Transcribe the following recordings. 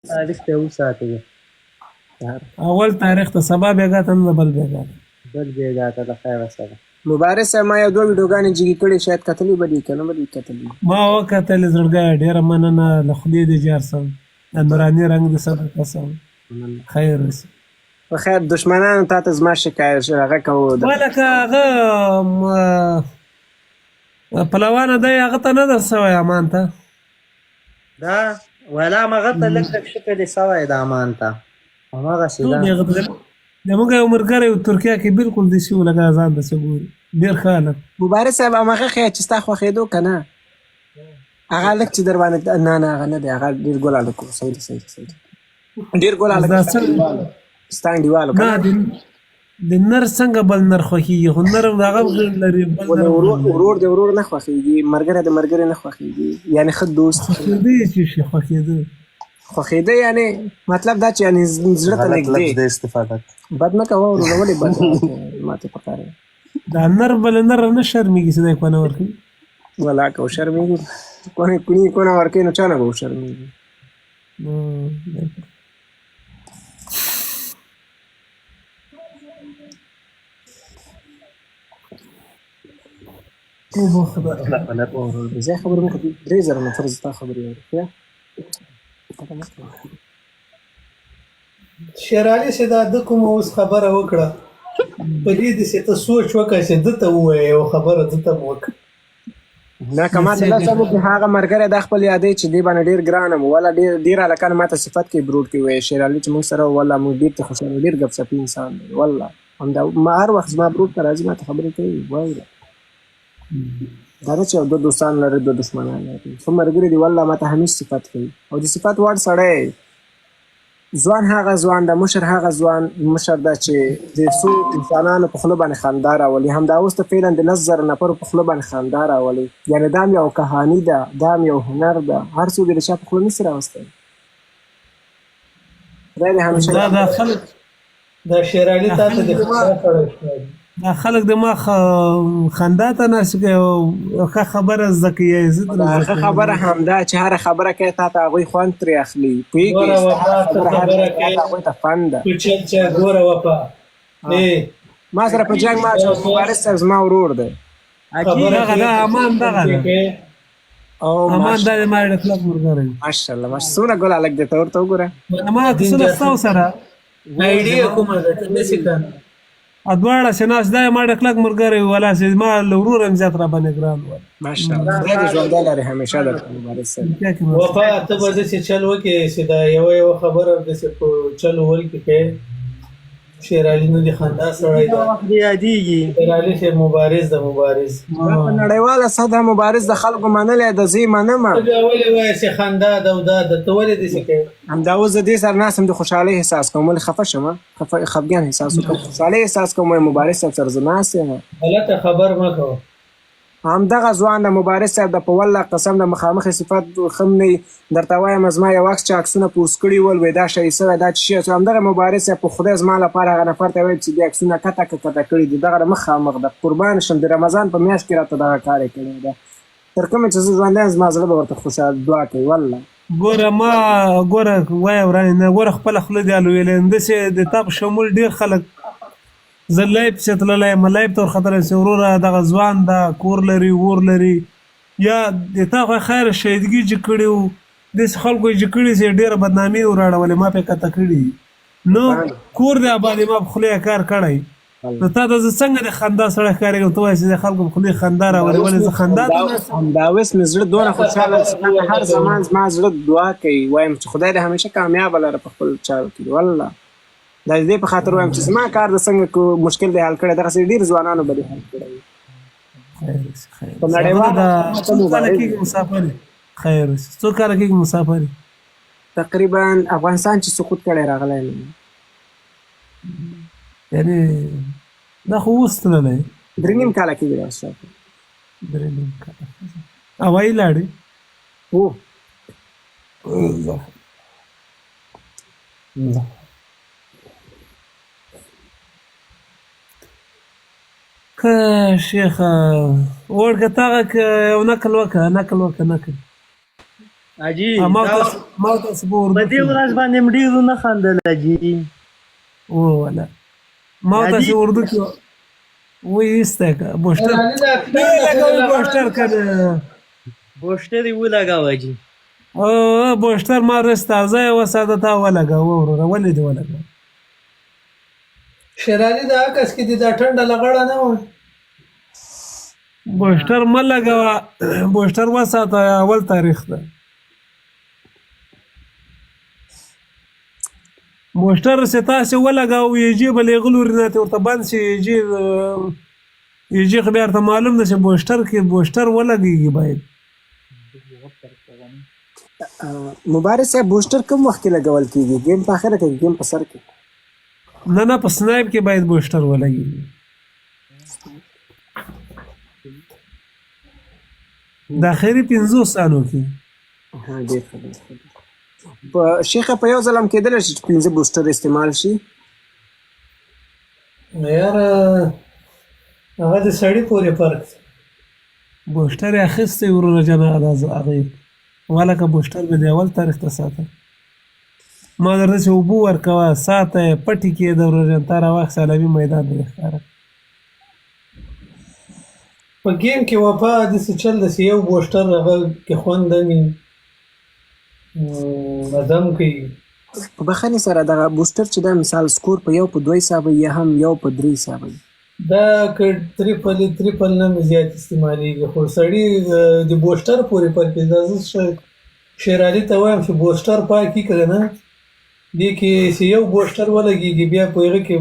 تاریخ ته وساتئ. اول تاریخ ته سبا بیګا ته نه بل بیګا ته. بل بېګا ته د خیره سره. مبارز صاحب ما یو دوه ویډیوګانې جګې کړې شاید کتلې به دي که نه به دي کتلې. ما وکتلې زړګیه ډېره مننه له خولې دې جار سم د نوراني رنګ دې صدقه سم خیر اوسي. په خیر دشمنانو تا ته زما شکایت هغه کوو ولکه هغه پلوانه دی هغه ته نه در سوی امان ته دا ولا مغه ته لږ لږ شکل یې سوی د امان ته هماغسې ده. زموږ یو ملګری و ترکیه کې بلکل داسې و لکه ځان داسې ګوري ډېر ښه هلک. مبارز صاحب هماغه ښیه چې ستا خوښېدو که نه هغه هلک چې در باندې نه نه هغه نه دی هغه ډېر ګل هلک و. صحیح صحیح ډېر ګل هلک ستا انډیوال و د نر څنګه بل نر خوښېږي خو نر هغه لري ورور د ورور نه خوښېږي ملګری د ملګري نه خوښېږي یعنې ښه دوست خوښېده چې شي خوښېده یعنې مطلب دا چې یعنې زړه ته نږدې بد مه کوه ورونه ولې بد ماته پکار دی دا نر بل نر نه شرمېږي چې دی کونه ورکوي ولا که وشرمېږي کونې کونه ورکوي نو چا نه به وشرمېږي. زه خبرې مو کوي 3000 نفر زه تا خبرې اوري شیر علي چې دا د کوم اوس خبره وکړه په دې داسې ته سوچ وکړه چې ده ته ووایه یو خبره ده ته مو وکړه نه که ما ته دا څه وکړي هغه ملګری دا خپل یادوي چې دې باندې ډېر ګران یم والله ډېر هلکان ما ته صفت کوي برود کې وایي شیر علي چې موږ سره والله موږ ډېر ته خوشحاله ډېر ګپ سپي انسان دی والله همدا ما هر وخت زما برود ته راځي ما ته خبرې کوي وایي دا نه چې دوه دوستان لري دوه دشمنان لري ښه ملګري دي والله ما ته همیش صفت کوي او د صفت وړ سړی ځوان هغه ځوان ده مشر هغه ځوان مشر ده چې د څو انسانانو په خوله باندې خندا راولي همدا اوس ته فعلا د 10,000 نفرو په خوله باندې خندا راولي یعنې دا هم یو کهاني ده دا هم یو هنر ده هر څوک یې د چا په خوله نشي راوستی خدای دې همیشه دا شیر علي تا ته د خندا کړی دا خلک د ما خندا ته ناست کوي او ښه خبره زده کوي ښه خبره همدا چې هره خبره کوي تا ته هغوی خوند ترې اخلي پوهېږې هغوی ته فن ده ګوره وفا ما سره په جنګ ما اچوه مبارز صاحب زما ورور دی دغه دا امان دغه ده امان دا د ما ډېر کلک ملګری ماشاءالله څومره ګل هلک دی ته ورته وګوره ما ته څه ستاسو سره آیډیا کومه ده ته نسي کنه دواړه چې ناست دا ما ډېر کلک ملګری ولا چې ما له ورور هم زیات راباندې ګران و ماشاءالله خدای دې ژوندی لرې همیشه درته مبارز صاحب وفا ته به داسې چل وکړې چې دا یوه خبره داسې په چل وهل کې کوې شیر علي نه د خندا سړی ده یادېږي شیر علي صاحب مبارز ده مبارز په نړیواله سطحه مبارز د خلکو منلی ده زه یې منمه بیا ولې وایې چې خندا ده او دا ده ته ولې داسې کوې همدا اوس د دې سره ناست یم د خوشحالۍ احساس کوم ولې خفه شم خفګان احساس وکړم خوشحالۍ احساس کوم مبارز صاحب سره زه ناست یم غلطه خبر مه کوه همدغه ځوان د مبارز صاحب د په والله قسم د مخامخ صفت خم نه درته وایم زما یو عکس چې عکسونه پوسټ کړي ول وایي دا شی سوی دا چې شی همدغه مبارز صاحب په خدای زما لپاره هغه نفر ته وایي چې دې عکسونه کته کړي دي دغه مخامخ د قربان شم د رمضان په میاشت کې راته دغه کار یې کړی ده تر کومه چې زه ژوندی یم زما زړه به ورته خوشحال دعا کوي والله ګوره ما ګوره وایه ورانه ګوره خپله خوله دې الویلې همداسې د تا په شمول ډېر خلک زه لایب چې تللی یم لایب ته ورختلی چې وروره دغه ځوان ده کور لري ور لري یا د تا خو خیر شهیدګي چې کړي وو داسې خلکو یې چې کړي چې ډېره بدنامي یې وراړولې ما پرې کته کړي نو کور دی اباد ما په خوله یې کار کړی نو تا ته زه څنګه د خندا سړی ښکارېږم ته وایې چې د خلکو په خولې خندا راولې ولې زه خندا ته همدا اوس مې زړه دونه خوشحاله هر زمان زما زړه دعا کوي وایم چې خدای دې همیشه کامیابه لره په خپل چارو کې والله دا دې په خاطر وایم چې زما کار د څنګه مشکل دی حل کړی دغسې ډېر ځوانانو به دې حل کړی په نړیواله خیر څو کاله کېږي مسافر تقریبا افغانستان چې سقوط کړی راغلی نه یعنې دا خو اوس تللی 3.5 کاله کېږي دا مسافر 3.5 کاله هوایي لاړې هو که شیخه وړکه تاغه که یو نقل وکړه نقل حاجي ما تاسو په اردو په دې ورځ باندې مې ډېر نه خندل حاجي. او ولا ما تاسو اردو کې وې ایسته بوشتر شیرعلي دا نه لګاو بوشتر کنه بوشتر یې ولګاوه حاجي. او بوشتر ما رستازه وساده تا ولګاو ورونه ولې دی ولګاو شیرعلي دا عکس کې دي دا ټنډه لغړه نه و. بوشتر ما لګاوه بوشتر وساته اول تاریخ ده بوشتر ستاسو ولګاو یجي بلې غلور نه ورته باندې شي یجي خو بیا ته معلوم ده چې بوشتر کې بوشتر ولګيږي باید مبارز صاحب بوسټر کوم وخت کې لګول کیږي گیم په اخره کې گیم په سر کې نه په سنایپ کې باید بوشتر ولګيږي د اخري 50 سالو کې ها ډیر ښه په شیخه په یو ځلم کېدل چې 15 بوسټر استعمال شي یار هغه د سړی پورې فرق دی. بوشتر اخیسته ورونه جنا هغه ولا که بوشتر به د اول تاریخ ته ساته ما درته چې وبو ورکوه ساته پټی کې د ورځې تر وخت سلامي میدان دی ښکاره په گیم کې وفا داسې چل داسې یو بوسټر هغه کې خوند مې ادم کوي. په بخښنې سره دغه بوسټر چې دا مثال سکور په یو په 2 حساب یا هم یو په 3 حساب دا که تریپل نه مې زیات استعمالیږي خو سړي د بوسټر پورې فرق دی. دا زه شیرعلي ته وایم چې بوسټر پاکي که نه دې کې چې یو بوسټر ولګېږي بیا په هغه کې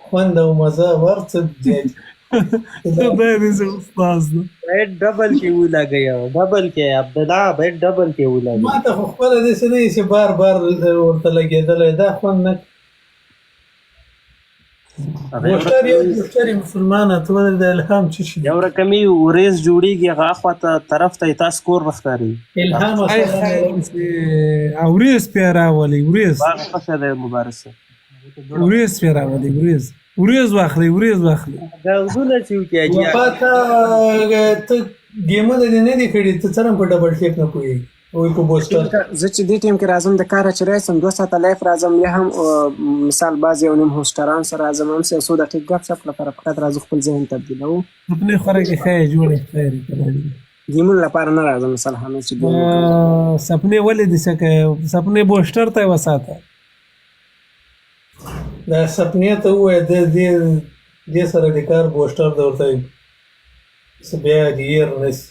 خوند او مزه ورڅه زیات خدای دې زه استاد نو باید ډبل کې ولګیا ډبل کې عبدالله باید ډبل کې ولګیا. ما ته خو خپله داسې نه وي چې بار ورته لګېدلی دا خوند نه بوسټر یو بوسټر مسلمانه ته ولې د الهام څه شي یو رقمي ورېز جوړیږي هغه اخواته طرف ته تاسو کور رښکاري الهام اوریز پیرا ولی اوریز باغ څه ده مبارسه اوریز پیرا ولی اوریز واخلي دا وزونه چې کیږي وفا ته ګیمونه دې نه دي کړي ته څنګه په ډبل ټیپ نه پوهېږي وایي په بوسټر زه چې دې ټیم کې راځم د کاره چې راسم 2 ساعته لایف راځم یا هم مثال بعض یو نیم هوسټران سره راځم هم څه څو دقیقې ګپ شپ لپاره فقط راځو خپل ذهن تبدیلوو خپل خوره کې خیر جوړې خیر کړی گیمونو لپاره نه راځم مثال همې چې سپنې ولې دي څه کوي سپنې بوسټر ته وساته دا سپنې ته ووایه دې سره د کار بوسټر د ورته څه بیا د یېر نسي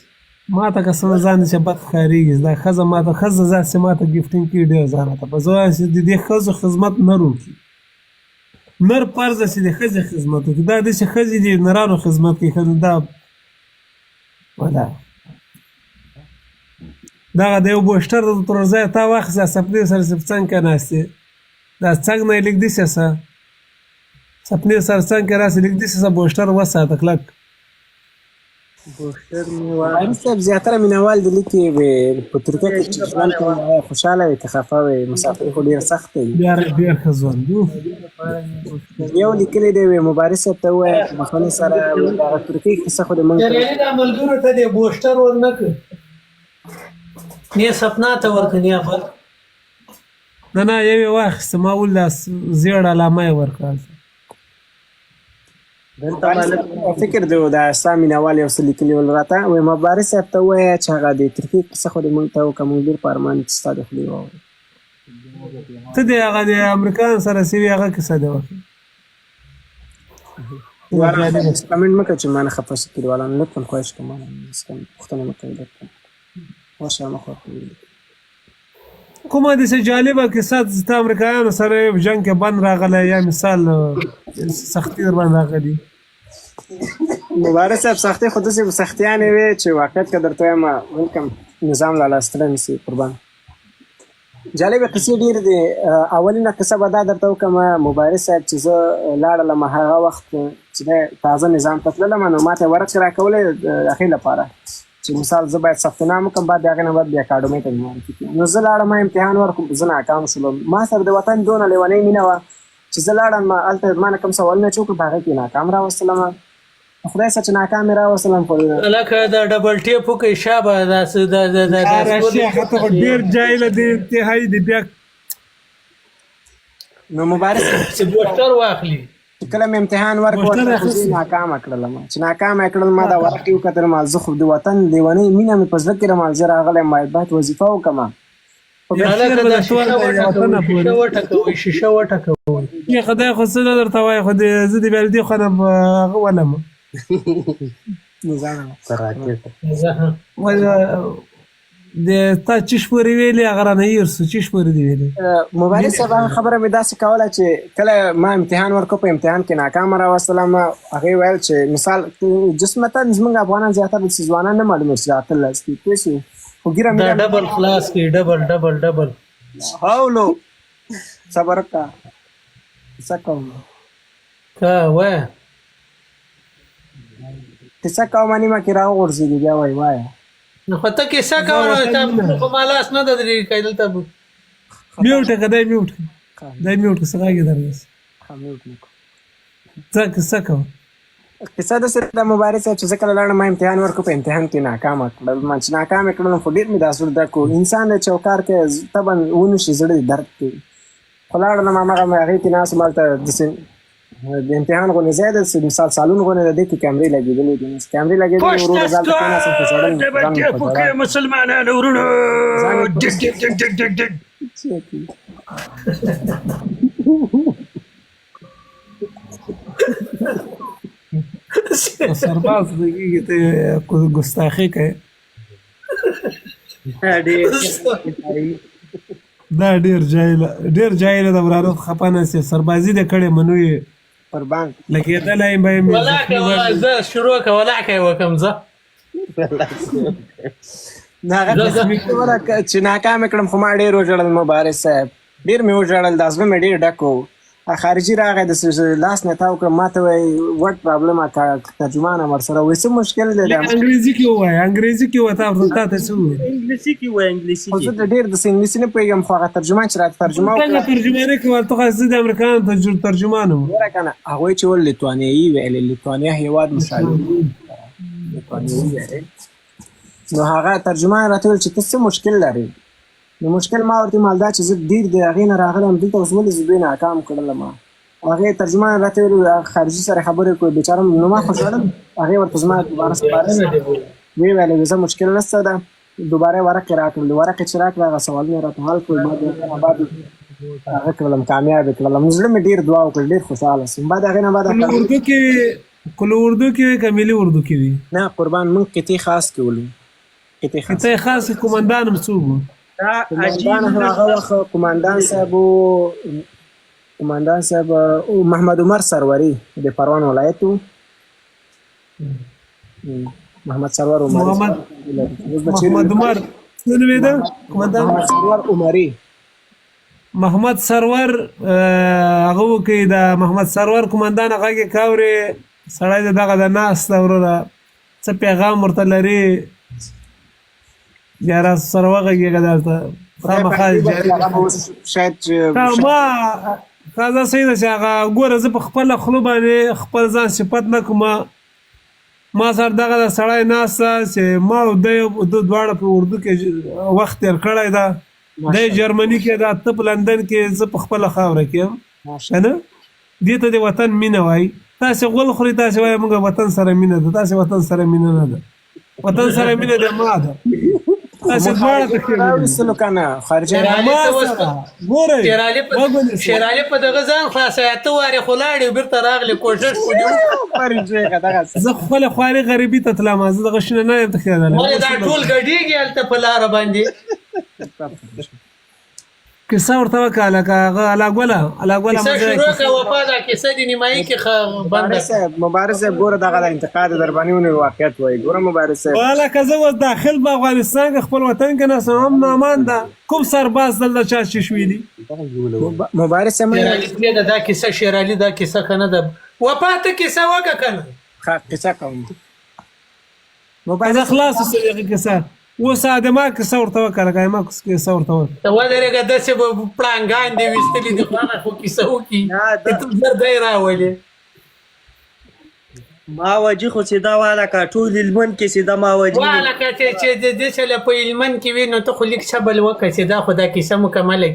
ما ته که څه ځان چې بد ښکارېږي دا ښځه ما ته ښځه ځاسې ما ته ګفټینګ کړي ډېر ځانه ته په زه وایم چې د دې ښځو خدمت نر وکړي نر فرض ده چې د ښځې خدمت وکړي دا داسې ښځې دي نرانو خدمت کوي ښځې دا ولا دغه د یو بوشټر تر ځایه تا واخیسته سپنې سره چې په څنګ کې ناستې دا څنګ نه یې لږ داسې سه سپنې سره څنګ کې راسې لږ داسې سه بوشټر وساته کلک بوشټر عارف صاحب زیاتره مینوال د لیکي په ترکیه کې چې ژوند کوي خوشحاله وي که خفه وي مسافري خو ډېر سخت دی ډېر ښه ژوند یو لیکلی دی مبارز صاحب ته ووایه چې بخښنې سره دغه ترکیې کیسه خو د موږ شیرعلي دا ملګرو ته دې بوسټر ورنه کړ نه سپنا ته ورکړ نه بل نه یو یې واخیسته ما ول دا زیړ علامه یې ورکړه فکر دی دا ستا مینوال یو څه لیکلي ول راته وایي مبارز صاحب ته ووایه چې هغه د ترکیې کیسه خو د موږ ته وکړه موږ ډېر په ارمان چې ستا د خولې واورو ته د هغه د امریکایانو سره سوي هغه کیسه دی وکړه کمنټ مه کوه چې ما نه خفه شي کلیوالان لطفا خواهش کوم پوښتنه مه کوئ لطفا ورشه مخه کومه داسې جالبه کیسه ستا امریکایانو سره جنګ کې بند راغلی یا مثال سختي در باندې راغلي مبارز صاحب سختۍ خو داسې سختیانې وې چې واقعیت که درته وایم ملکم نظام لاله ستړی نسي قربان جالبه قصې ډېر دي اولینه قصه به دا درته وکړم مبارز صاحب چې زه لاړلم هغه وخت چې تازه نظام ته تللم نو ما ته ورقې راکولې د هغې لپاره چې مثال زه باید ثبت نام وکړم بعد د هغې نه بعد بیا اکاډمۍ ته مې معرفي کړي نو زه لاړم امتحان ورکړم زه ناکام شولم ما سره د وطن دونه لیونۍ مینه وه چې زه لاړم هلته ما نه کوم سوالونه چې وکړم په هغې کې ناکام راوستلم خدای سره چې ناکامې راوستلم خو لکه د ډبل ټیپ وکړئ شابه داسې شیخه ته خو ډېر جاهله دی انتهایي دی بیا نو مبارز چې بوسټر واخلي چې کله مې امتحان ورکړ خو زه ناکامه کړلم چې ناکامه کړل ما دا ورقې وکتل ما زه خو د وطن لیونۍ مینه مې په زړه کې لرم زه راغلی باید وظیفه وکړم هلکه دا شیشه وټکوئ یا خدای خو څه نه درته وایي خو زه د بیا دې خوا نه هغه ولم د تا چیش پورې ویلې هغه رانه هېر سو چیش پورې دې ویلې مبارز صاحب هغه خبره مې داسې کوله چې کله ما امتحان ورکړ په امتحان کې ناکامه راوستلم هغې ویل چې مثال جسمتا زموږ افغانان زیاتره چې ځوانان نه معلومېږي چې اتلس دي پوه شوې خو ګیره دا ډبل خلاص کړي ډبل هولو صبر وکړه څه کوم که وایه کیسه کوم نیمه کې راوغورځېدي بیا وایه نو خو ته کیسه کوه خو ما لاس نه درېږي کوي دلته میوټ که دی میوټ دی میوټ که څه غږې درګس څه کیسه کوه کیسه داسې ده مبارز صاحب چې زه کله لاړم ما امتحان ورکړ په امتحان کې ناکامه کړل ما چې ناکامه کړلم خو ډېر مې دا زړه درد کړو انسان دی چې یو کار کوي طبعا ونشي زړه یې درد کوي خو لاړم هماغه هغې کې ناست وم هلته داسې د امتحان غونې ځای ده مثال سالون غونې ده دې کې کیمرې لګېدلې دي کیمرې لګېدلې ورو ورو ځان ته کېناستم په ژړل مسلمانانو ورونو ډګ سرباز دیگه ته ګستاخی کوي دا ډیر جاهل د ورانو خپانه سي سربازي د کړه منوي قربان لکه دا لایم به زه شروع ولعکه وکم زه چې ناکامه کړم خو ما ډېر وژړل مبارز صاحب ډېر مې وژړل دا زړه مې ډېر ډک و خارجي راغی د لاس نه تاو کړم ما ته وایي وټ پرابلم ترجمان هم ورسره وایي څه مشکل دی انګریزي کې ووایه انګریزي کې وته ته څه ووایي انګلیسي کې وایه انګلیسي خو زه ډېر داسې انګلیسي نه پوهېږم خو هغه ترجمان چې راته ترجمه څنګه ترجماني کوه ته خو زه د امریکایانو ترجمان وم وګوره که نه هغوی چې ول لیتوانیایي ویلې لیتوانیا هېواد مشابه لیتوانیایي ویلې نو هغه ترجمان راته ویل چې ته څه مشکل لرې نو مشکل ما ورته ویل دا چې زه ډېر د هغې نه راغلی یم دلته اوس ولې زه دوی ناکام کړلم هغې ترجمان راته ویل خارجي سره خبرې کوي بیچاره نو ما خو ژړل هغې ورته زما دوباره ویې ویلې زه مشکل نشته ده دوباره ورقې راکړل د ورقې چې راکړه هغه سوالونه یې راته حل کړل بعد هغه کړلم کامیاب یې کړلم زړه مې ډېر دعا وکړل ډېر خوشحاله شوم بعد هغې نه بعد کله اردو کې وي که ملي اردو کې وي نه قربان موږ قطعې خاص کې ولو قطعې خاص کومندان هم څوک و هغه وخت قومندان صاحب محمد عمر سروري د پروان ولایت محمد سرور عمر محمد عمر څه نومېده قومندان محمد سرور عمري محمد سرور هغه وکړي د محمد سرور قومندان هغه کې کاورې سړی د دغه د ناست وروره څه پیغام ورته لري یا را سره وغږېږه دلته خامخا شاید ما دا صحیح ده چې هغه ګوره زه په خپله خوله باندې خپل ځان صفت نه کوم ما سره دغه د سړی ناسته چې ما او دی دواړه په اردو کې وخت تېر کړی ده دی جرمني کې ده ته په لندن کې زه په خپله خاوره کې یم که نه دې ته د وطن مینه وایي تاسې غول خوري تاسې وایي موږ وطن سره مینه ده تاسې وطن سره مینه نه ده وطن سره مینه د ما ده تاسې دواړه راوستلو که نه خارجي شېرعلي په دغه ځان خلاصوي اته وارې خو لاړې بېرته راغلې کوشش خو زه خپله خواري غریبي ته تلم زه دغه شنه نه یم تښتېدلی ولې دا ټول ګډېږي هلته په لاره باندې کیسه ورته وکړه لکه هغه الاګوله کیسه شروع کړه وفا دا کیسه د نیمایي کې بنده مبارز صاحب ګوره دغه د انتقاد درباني ونې واقعیت وایي ګوره مبارز صاحب لکه زه اوس داخل په افغانستان کې خپل وطن کې ناستم هم نامان ده کوم سرباز دلته چا شیش ویلي مبارز صاحب دا کیسه شېرعلي دا کیسه که نه ده وفا ته کیسه وکړه که نه قصه کوم زه خلاص اوسه دغه کیسه اوس ادمه کیسه ورته وکړه لکه ما کیسه ورته وکړه ته ودرېږه داسې به پړانګان دې ویستلي دي خو هغه خو کیسه وکړي ته زر دی راولې ماوجي خو سیده والا کا ټول لمن کې سیده ماوجي والا که چې د دې چله په علمن کې وي نو ته خو لیک شبل وکړه چې دا خو دا کیسه مکمله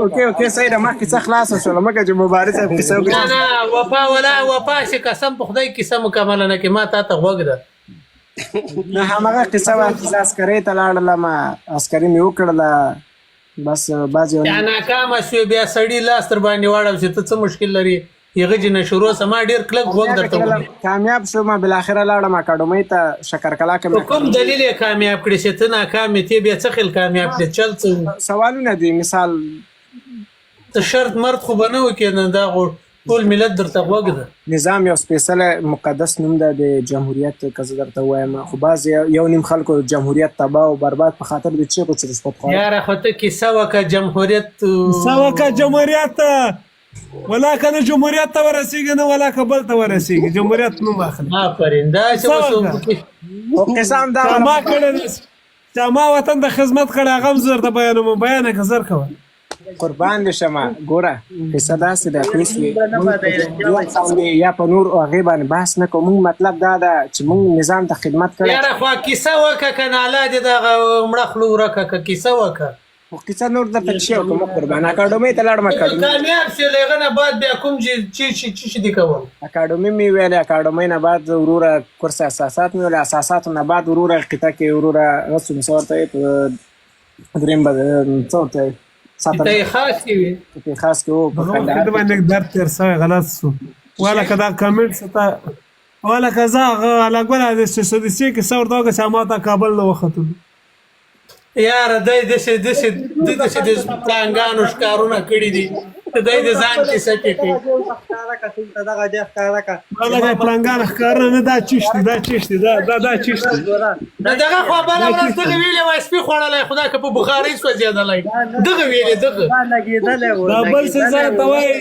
اوکې صحیح ده ما کیسه خلاصه شوله مګر چې مبارز صاحب کیسه نه وکړي نه وفا ولا وفا چې قسم په خدای کیسه مکمله نه کې ما تا ته غوږ ده نه همغه قصه وه چې عسکرۍ ته لاړله ما عسکري مې وکړله بس بعضې یا ناکامه شوې بیا سړي لاس تر باندې واړو چې ته څه مشکل لري هغه جنه شروع سما ډېر کلک غوږ درته وکړي کامیاب شوم بالاخره لاړم اکاډمۍ ته شکرکلا کې په کوم دلیل یې کامیاب کړې چې ته ناکام یې تی بیا څه خل کامیاب کړې چل څه سوالونه دي مثال ته شرط مرد خو به نه وکړې نه دا خو ټول ملت درته غوږ ده نظام یو سپېڅلی مقدس نوم ده د جمهوریت که زه درته ووایم خو بعض یو نیم خلکو جمهوریت تباه او برباد په خاطر د چیغو چې رشوت خوړل یاره خو ته کیسه وکړه جمهوریت سوکه جمهوریت ته ولا کنه جمهوریت ته ورسیږي نه ولا کبل ته ورسیږي جمهوریت نوم اخلي آفرین دا چې او قصه هم دا چا ما کړی چا ما وطن د خدمت کړی هغه هم زر ته بیانوم بیانه که زر کوه قربان دي شمه ګوره قصه داسې ده پیسې یا په نور هغې باندې بحث نه کوو مونږ مطلب دا ده چې مونږ نظام ته خدمت کړی یاره خو کیسه وکړه که ناله دې دغه مړه خوله ورکړه که کیسه وکړه خو قصه نور درته شی وکړم قربان اکاډمۍ ته لاړم کامیاب شې له هغه نه بعد بیا کوم چې دي کول اکاډمۍ مې ویلې اکاډمۍ نه بعد وروره کورس اساسات مې ویلې اساساتو نه بعد وروره قطعه کې وروره رسم څه ورته وایي درېیم به څه ورته وایي ته یې خاص کې وي په خاص کې و په هغه کندهار وخت باندې درد تیر سوی غلط سو ولا که دا کمنټ ستا ولا که زه هغه لګوله د سدسي کې څه ورته وکړه چې ما ته کابل نه وختلو یاره دی داسې د پړانګانو ښکارونه کړي دي دی د ځان کیسه کې کوي ښکاره کا ټول دغه دې ښکاره کا ولا دا پړانګان ښکاره نه دا چشتي دا چشتي دا چشتي دغه خو بله ورځ دغه ویلې وای سپي خوړلی خو دا که په بخارۍ سوځېدلی دغه ویلې دغه لګېدلی و دا بل څه ځان ته وایي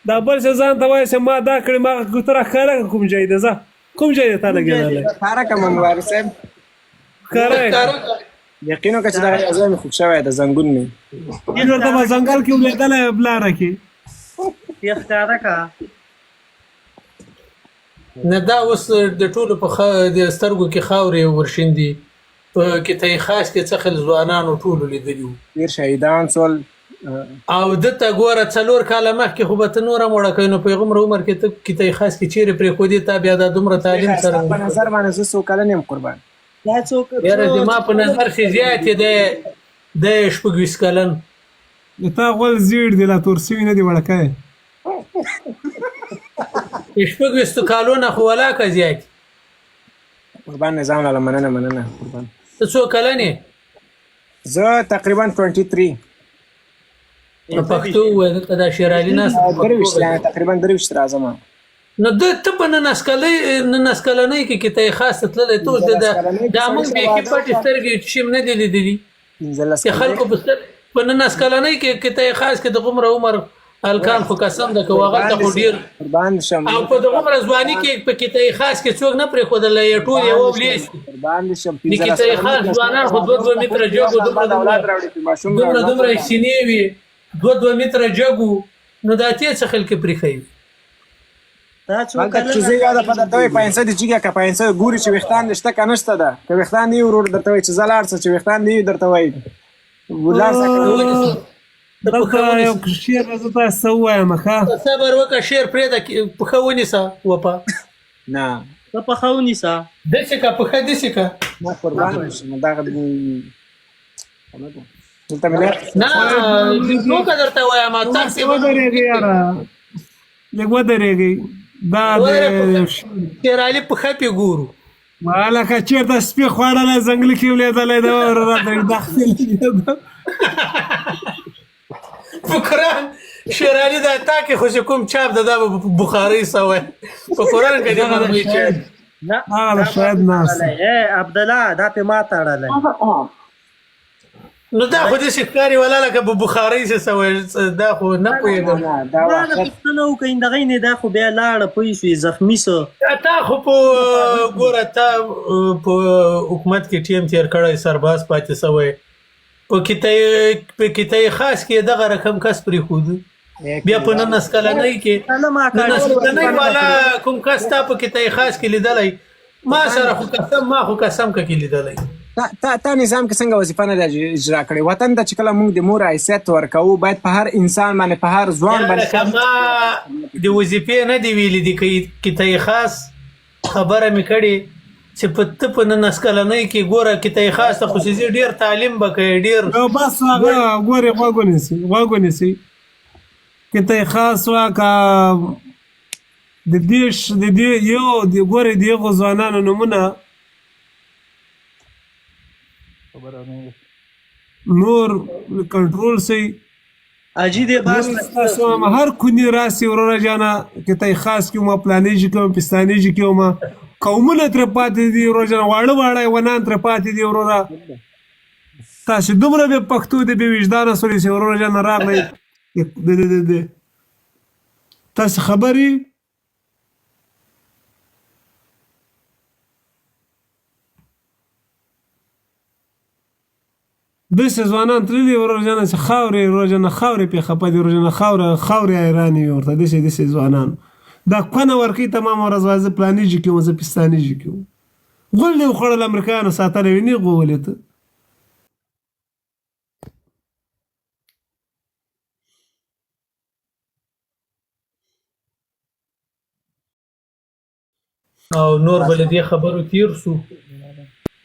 دا بل څه ځان ته وایي چې ما دا کړې ما ګوتره ښکاره کړه کوم ځای ده ځه کوم ځای دی تا لګېدلی ښکاره کړم مبارز صاحب ښکاره یقینو که چې دغه یو ځای مې خوږ شوی د زنګون مې یې ورته به ځنګل کې ولیدلی بلاره کې یې ښکاره کا نه دا اوس د ټولو په د سترګو کې خاورې ورشیندي په کتای خاص کې څه خل ځوانانو ټولو لیدلي وو ډېر شهیدان سول او دته ګوره 4 کاله مخکې خو به ته نور هم وړه کوې نو په هغومره عمر کې ته کتای خاص کې چیرې پرېښودې تا بیا دا دومره تعلیم سره په نظر باندې زه څو کلن یم قربان دا څوک یاره زما په نظر چې زیات یې د 26 کلن د تا غول زیړ دی لا تور سوي نه دی وړکی 26 کالونه خو ولاکه زیات قربان نظام لاله مننه قربان ته څو کلن یې زه تقریبا 23 په پښتو ووایه دلته دا شېرعلي ناست تقریبا 23 راځم نو ته په 19 کلنۍ کې کتای خاص تللی ته اوس دا موږ بیخي پټې سترګې شم نه دي لیدلي چې خلکو په 19 کلنۍ کې کتای خاص کې د غومره عمر الکان خو قسم ده که هغلته خو ډېر او په دغومره ځواني کې په کتای خاص کې څوک نه پرېښودلی یې ټول یې وبلیس د کتای خاص ځوانان خو 2 متره جګ دومره سینې وي 2 متره جګ نو دا تې څه خلک پرېښوي دا څوک چې زه یاده په درته وایي پاینسه دي جګه که پاینسه ګوري چې ویښتان دې شته که نشته ده که ویښتان دي ورور درته وایي چې زه لاړ شه چې ویښتان دي درته وایي لاړ شه دلته یو شعر زه تاسو ته ووایم ښه صبر وکړه شعر پرېږده پښه ونیسه وپا نه ته پښه ونیسه داسې که پښه داسې که ما قربان شم دغه دلته مې نه څوکه درته وایم تاسې ودرېږئ یاره لږ ودرېږئ دا د شېرعلي پښه پې ګورو لکه چېرته سپي خوړلی ځنګلي کې ولیدلی ده راته داخل په قرآن شېرعلي دا تا کې خو چې کوم چاپ ده دا به بخارۍ سوی په قرآن کې دې مرمۍ چې نه هغه شاید ناست عبدالله دا پې ما تړلی نو دا خو داسې ښکاري ولا لکه په بخارۍ چې سوی دا خو نه پوهېږم ما نه پوښتنه وکړئ دغې نه دا خو بیا لاړه پوه شوې زخمي سه تا خو په ګوره تا په حکومت کې ټیم تېر کړی سرباز پاتې سوی په کتای خاص کې دغه رقم کس پرېښودو بیا په 19 کلنۍ کې 19 کلنۍ والا کوم کس تا په کې ته خاص کې لیدلی ما سره خو قسم کې لیدلی تا نظام کې څنګه وظیفه نه اجرا کړې وطن ته چې کله موږ د مور حیثیت ورکوو باید په هر انسان باندې په هر ځوان باندې ما د وظیفې نه دی ویلي دي کې ته خاص خبره مې کړې چې په 19 کلنۍ کې ګوره کې ته خاص ته خصوصي ډیر تعلیم وکړي ډیر بس هغه ګورې غوږ نیسي کې ته خاص واکه د دې یو د ګورې د هغو ځوانانو نومونه نور کنټرول سي اجي دې باس تاسو هر کونی راسي وروره جانا کې ته خاص کې ما پلانېږي کوم پستانېږي کوم قومونه تر پاتې دي وروره جانا واړه ونان تر پاتې دي وروره تاسو دومره به پښتو دې به وجدان سوري سي وروره جانا راغلی د تاسو خبري داسې ځوانان تللي وروره جانه چې خاورې وروره جانه خاورې پې خفه دي وروره جانه خاورې حیرانې وي ورته داسې ځوانان دا کونه ورکوي تمام ورځ وایي زه پلانېږي کې وم زه پستانېږي کې وم غول دې وخوړل امریکایانو ساتلی وي نیغ وولې ته او نور بل دې خبرو تیر سو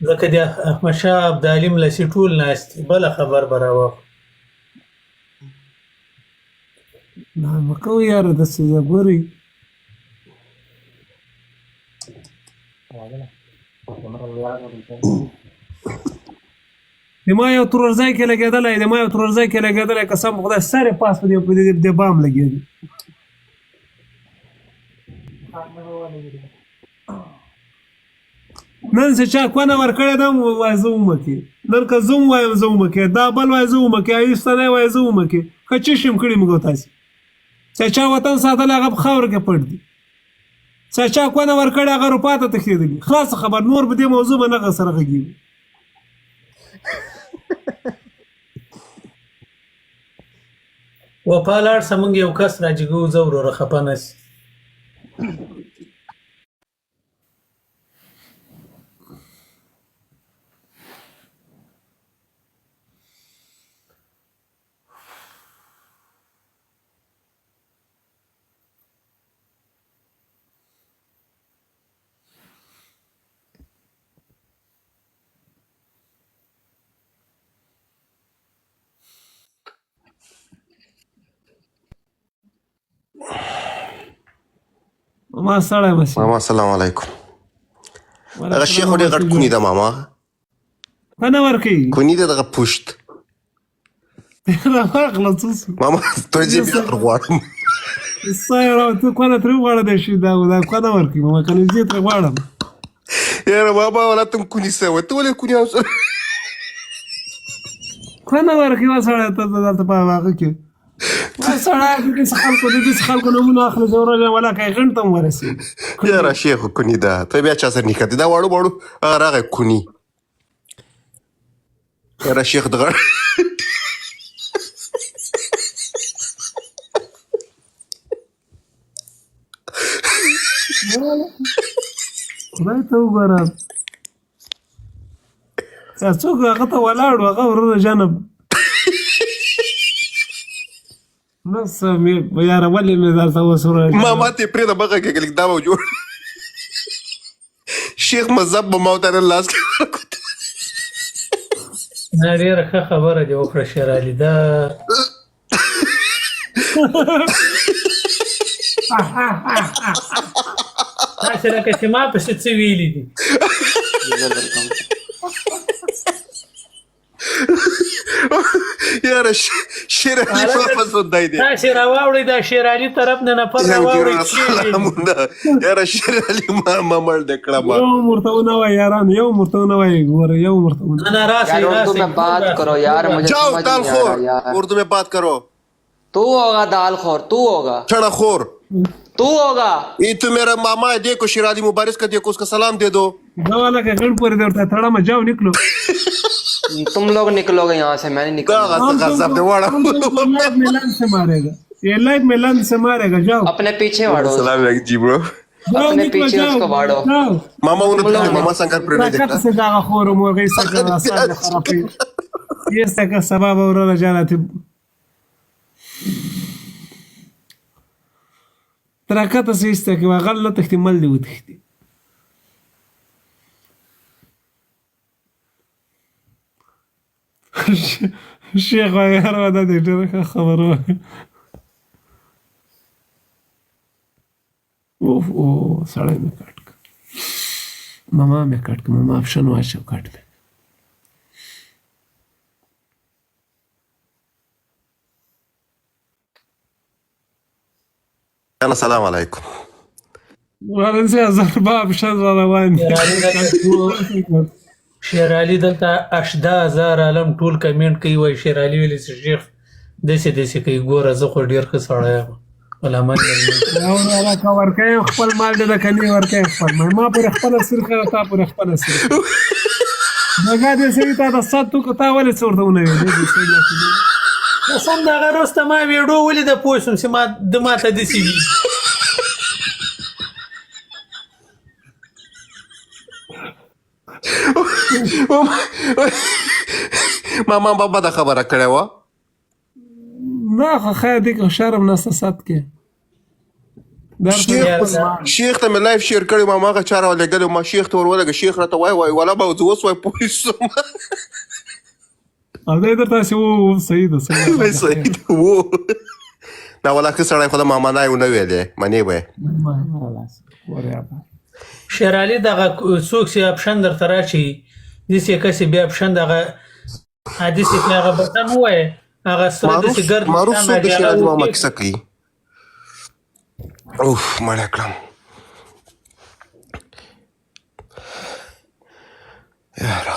ځکه د احمدشاه ابدالي ملسي ټول ناست بله خبر به راوخ نه مه کوئ یاره داسې ګورئ د ما یو ترورځای کې لګېدلی قسم په خدای سر یې پاس په دې بام لګېدی نن چې چا کونه ورکړې ده وایي زه ومکې نن که زه وایم زه ومکې دا بل وایي زه ومکې ایستنی وایي زه ومکې ښه چش یم کړي موږ تاسې چې چا وطن ساتلی هغه په خاوره کې پټ دي چې چا کونه ورکړې هغه روپا ته تښتېدلي خلاصه خبر نور به دې موضوع به نه سره غږېږي وپا لاړ شه موږ یو کس راجګو زه وروره خفه نه سي ما سړی مسي ماما السلام علیکم هغه شیخ ډېر غټ کونی ده ماما ښه نه ورکوي کونی ده دغه پشت راغله څه سو ماما ته یې بیا تر غواړم ستا یې ته کونه ترې وغواړه دی شي دا کونه ورکوي ماما که نږدې ترې غواړم یاره ماما ولا ته کونی سوی ته ولې کونی اوسه کونه ورکوي وا سړی ته دلته په هغه کې سړی داسې خلکو نومونه اخلي چې ورځ ولا که یې غڼ ته هم ورسېږي یاره شیخ کونی ده ته بیا چا سره نښتې دا واړو هغه راغی کونی یاره شیخ د غړ خدای ته وګوره څوک هغه ته ولاړ و هغه وروره جانب نو څه یاره ولې مې درته وسوره ماما ته یې پرېږده مه غږېږه لږ دا به جوړ شیخ مذهب به ما ورته نن لاس کې نه ډېره ښه خبره دې وکړه شیر علي دا داسې لکه چې ما پسې څه ویلي دي یاره شیر علي په ژوندی دی تاسې راواوړئ دا شیر علي طرف نه نفر راواوړئ یاره شیر علي ما مړ دی کړه ما یو ورته ونه وایي یارانو یو ورته ونه وایي ګوره یو ورته ونه نه راسئ اردو में बात करो यार मुझे जाओ समझ दाल नहीं आ खोर रहा यार उर्दू में बात करो तू होगा दाल खोर तू होगा छड़ा खोर तू होगा ये तो मेरा मामा है देखो शेर अली मुबारक का देखो उसका सलाम दे दो دا والا که غړ پورې دی ورته تړه ما جاو نکلو तुम लोग निकलोगे यहाँ से मैं नहीं निकलूंगा غصب دې واړه میلان سے مارے گا ये लाइफ में लंच से मारेगा जाओ अपने पीछे वाड़ो Salam alaikum, जी bro. जाओ अपने निकलो पीछे जाओ उसको बाड़ो जाओ Mama unapenda mama Sankar Prene Rakata dekha. se daga khoro mo gaisa kana sada kharapi yesta ka sababa urala janati تراكata se ista ki غلط احتمال دي وتختي الشيخ غير هذا دي خبر اوف او سړی مې کټ ماما مې کټ ماما آپشن واچو کټ مې Ana salam alaikum. ورنسي ضربه آپشن را روان دي شیر علي دلته 18000 عالم ټول کمنټ کوي وای شیر علي ویلي شیخ دسي کوي ګوره زه خو ډیر ښه سړی یم علامه او را کا ورکه خپل مال دې کني ورکه خپل ما پر خپل سر کړه تا پر خپل سر دغه دې سړي ته د ساتو کتا ولې څورته ونه دې سم دا غروسته ما ویډیو ولې د پوښتنه چې ما د ماته دسي وی Mama baba da khabara kړه wa. نه خو خیر دې کو شرم نه سات کې شیخ ته مې لایف شیر کړی ما هغه چاره ولګل ما شیخ ته ورولګه شیخ راته وای ولا به اوس وای پولیسو او دې درته چې وو صحیح ده صحیح وو دا ولا که سړی خو د ماما نه یو نه ویلې منی وای شیر علي دغه څوک چې اپشن درته راشي دسي کسې بیا اپشن دغه حدیث هغه بټن وای هغه سره دسي ګرد معروف څوک د شیر علي ماما کیسه کوي اوف مړه کړم یاره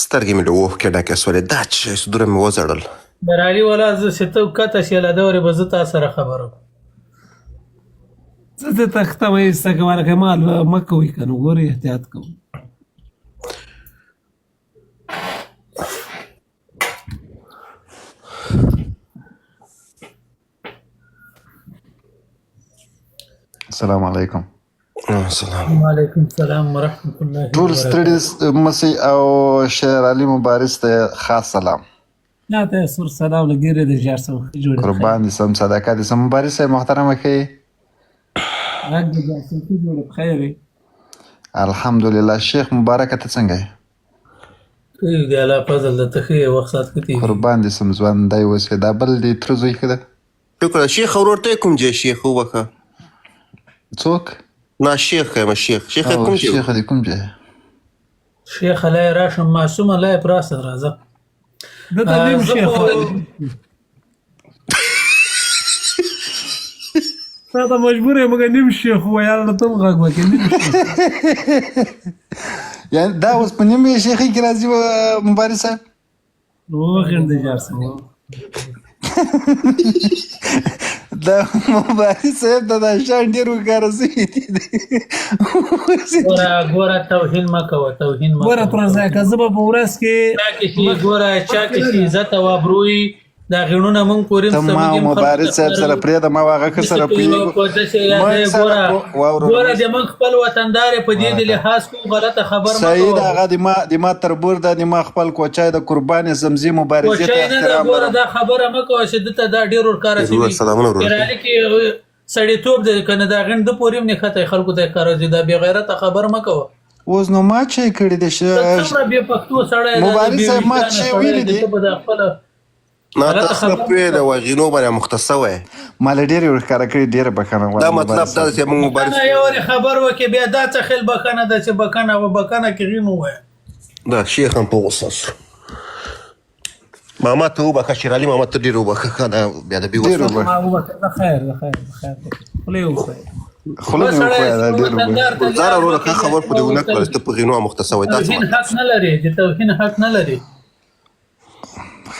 سترګې مې له اوښکې ډکې سولې دا چې صدوره مې وځړل شیر علي والا زه چې ته کته شي له دورې به زه تا سره خبرم زه ته تخته مې استګواره کمال مکوې کنه ګوري احتیاط کوم السلام علیکم السلام وعلیکم السلام ورحمۃ اللہ ټول ستړي مسي او شیر علي مبارز ته خاص سلام لا ته سر سلام لګیره د جارسم جوړ قربان دي سم صدقه دي سم مبارز محترمه کې راګ د جارسم جوړ بخیر الحمدلله شیخ مبارک ته څنګه کوي دی الله فضل د تخې وخت سات کتی قربان دي سم ځوان دی وسه دا بل دي تر زوی کده شکر شیخ اورته کوم جې شیخ وبخه څوک نه شیخ یم شیخ کوم جې شیخ دې کوم جې شیخ علی راشم معصوم علی پراس راځه د دې شیخ تا مجبور یم مګ نیم شیخ وایل ته غږ وکړي یعنی دا اوس په نیمه شیخي کې راځي مبارز صاحب نو خند جارسم دا مبارز صاحب دا شان ډیر وکړسي ګوره توهین مکوه توهین مکوه ګوره پر ځای که زه به په ورځ کې ګوره چا کې چې عزت او ابروي دا غړونه مونږ پورې تمام مبارز صاحب سره پرې د ما واغه که سره پی ګوره د من خپل وطندار په دې د لحاظ کو غلطه خبر مکوه صحیح دا هغه د ما تربور د ما خپل کوچای د قربان زمزي مبارزه ته احترام ګوره دا خبره مکوه چې دته دا ډیر ورکار شي ګرالي کې سړی توپ د کنه دا غند پورې نه خطه خلکو ته کار دي دا بی غیرت خبر مکوه اوس نو ما چې کړی د څومره به پښتو سړی مبارز صاحب ما چې ویل دي ما تاسو په د وغینو باندې مختصه وای مال ډیر ورکار کړی ډیر بکنه دا مطلب دا چې موږ مبارز یو خبر وکي بیا دا څه خل بکنه د چې بکنه و بکنه کې غینو وای دا شیخ هم په غوسه ماما ته وبخه شیر علي ماما ته ډیر وبخه دا بیا د بي وسه خیر خلې اوسه خلونه وکړه ډیر زار ورو خبر په دې ونه کړسته په غینو مختصه وای دا توهین حق نه لري د توهین حق نه لري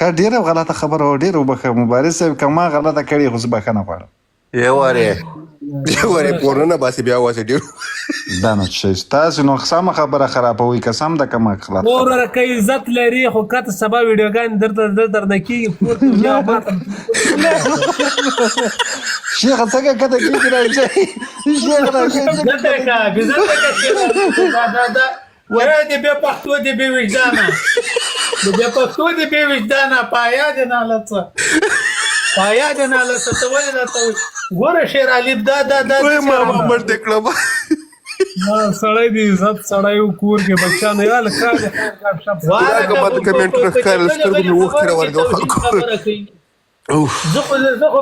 خیر ډیره غلطه خبره او ډیره وبخه مبارز صاحب کما غلطه کړی خو بخنه غواړم یواره ورې پورونه باسي بیا واسي ډېر دا نه شي تاسو نو سمه خبره خرابوي که سم د کم خلاف وروره که عزت لري خو کته سبا ویډیوګانې درته نه کېږي پور ته بیا ماته شیخ څنګه کته کېږي راځي شیخ راځي وای دې بیا پښتو دې بې وجدانه دې پښتو دې بې وجدانه پایا دې نه لڅه پایا دې نه لڅه ته ولې راته ګوره شیر علي دا وای ماما مړ دې کړم سړی دی عزت سړی و کور کې بچا نه یاله کار دې دا که ماته کمنټونه ښکارېدل سترګو مې اوښکې راورغلې خلکو زه خو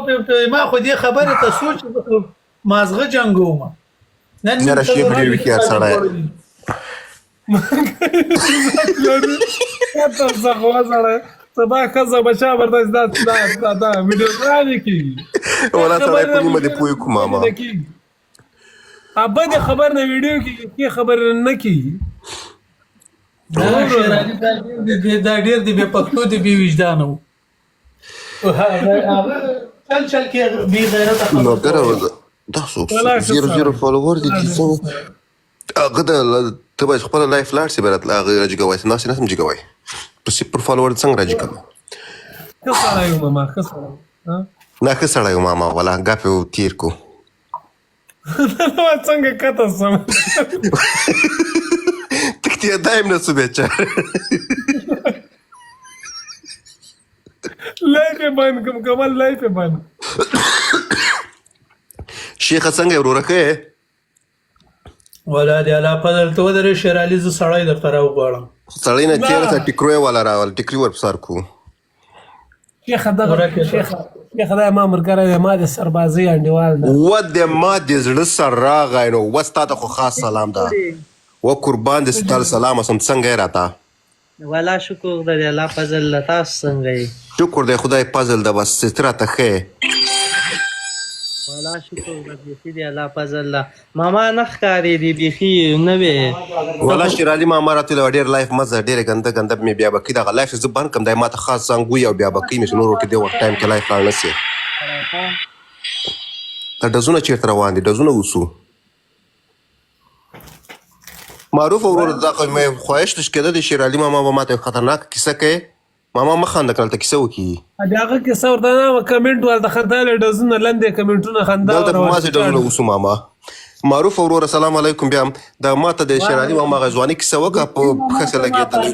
ما خو دې خبرې ته سوچ مازغه جنګوم نه را شیخ ډېر ویښیار سړی کته زخوا سړی سبا ښځه بچا ورته دا ویډیوګانې کېږي ولا سړی په نیمه دې پوه کړو ماما بدې خبر نه ویډیو کېږي کې خبر نه کېږي دا ډېر دی بې پښتو دی بې وجدانه و چل کې بې غیرته نو ګره دا څوک 0 فالوور دي چې څنګه هغه د ته باید خپله لایف لاړ شي بیا راته هغه راجګوی ناسې نه هم جګوی په 0 فالوور څنګه راجګوم ښه سړی و ماما ښه سړی نه ښه سړی و ماما والا ګپ یې تېر کړو څنګه کته سم تکتیا دایم نه سو بیچاره لایف یې بند کړم کمال لایف یې بند شیخه څنګه یې وروره ښه یې ولا دې الله فضل ته ودرې شیر علي زه سړی درته راوغواړم سړی نه تېره ته ټیکرو یې والا راول ټیکري ور په سر کړو شیخه دغه شیخه دا ما ملګری دی ما د سربازۍ انډیوال ده و د ما د زړه سر راغی نو و ستا ته خو خاص سلام ده و قربان دې ستاسو سلام اسم څنګه یې راته والا شکر دی الله فضل له تاسو څنګه یې شکر دی خدای فضل ده بس ته راته ښه والا شکر بیخي دی الله فضل له ماما نه ښکارېدې بیخي نه وې والا شیرالي ماما راته ویل ډېر لایف مزه ډېرې ګنده ګنده مې بیا به کوي دغه لایف زه بند کړم دی ما ته خاص زنګ وي او بیا به کوي مې چې نور ورته دې وخت ټایم کې لایف لاړ نه سي دا ډزونه چېرته روان دي ډزونه اوسو معروف وروره دا خو مې خواهش تش کېده د شیرالي ماما به ماته خطرناک کیسه کوي ماما مه خنده کړه هلته کیسه وکړي د هغه کیسه ورته نه کمنټ ورته خنداله ډزونه لنډې کمنټونه خندا دلته په ماسې ډزونه اوسو ماما معروف وروره سلام علیکم بیا دا ماته د شیرالي ماما هغه ځواني کیسه وکړه په ښه څه لګېدلی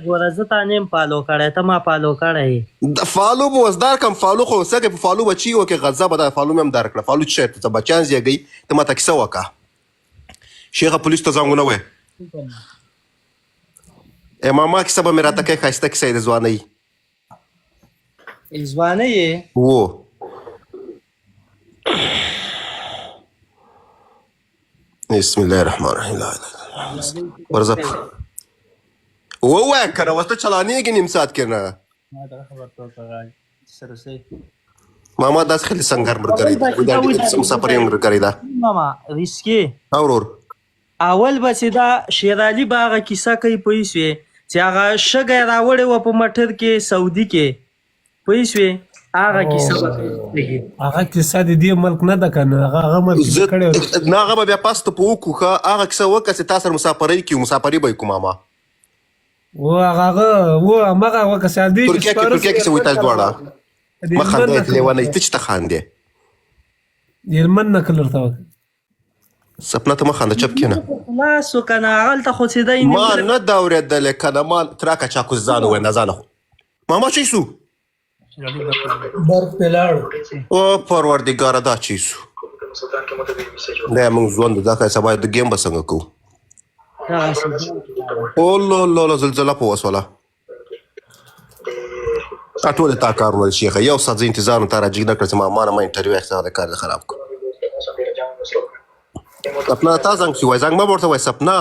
ګوره زه تا نیم فالو کړی ته ما فالو کړی فالو به اوس در کړم فالو خو څنګه په فالو به چی وکړې غذا به دا فالو مې هم در کړه فالو څه شی ته بچیان زیږوي ته ماته کیسه وکړه شیخه پولیس ته زنګ ونه وی ماما کیسه به مې راته کوي ښایسته کیسه یې د ځوانۍ ځوانه یې و بسم الله الرحمن الرحیم لا اله الا الله ورځه ووایه که نه اوس ته چلانېږي نیم ساعت کې نه ماما داسې خیلی سنګر ملګری دی دا ډېر مسافري ملګری ده ماما ریسکي اورور اول به چې دا شیر علي به هغه کیسه کوي پوه شوې چې هغه شګی راوړې وه په موټر کې سعودي کې پوه شوې هغه کیسه به کوي هغه کیسه د دې ملک نه ده که نه هغه ملک کړی نه هغه به بیا پاس ته په وکړو ښه هغه کیسه وکړه چې تا سره مسافرۍ کوي مسافري به یې کوو ماما و هغه و همغه وکړه چې دې ترکیه کې څه وایي تاسو دواړه مه خاندئ لیونۍ ته چې ته خاندې هلمند نه کله ورته وکړه سپنا ته مه خانده چپ کښېنه خلاص وکنه هغلته خو چې دی ما نه ده اورېدلی که نه ما تراکه چاکو ځان ووایه نه ځانه ماما چی سو برق پې لاړ او پروردګاره دا چی سو دا موږ ژوند دا که سبا د ګیم به څنګه کوو او لو زلزله په وسوله دا ټول تا کارونه دي شیخه یو ساعت زه انتظار تا راجګ نه کړه چې ما نه ما انټرویو اخیسته د کار خراب کړو سپنا تا زنګ شي وای زنګ مه ورته وای سپنا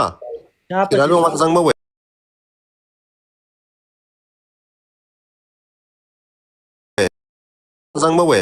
شیرالي ماما ته زنګ مه وای زنګ مه وای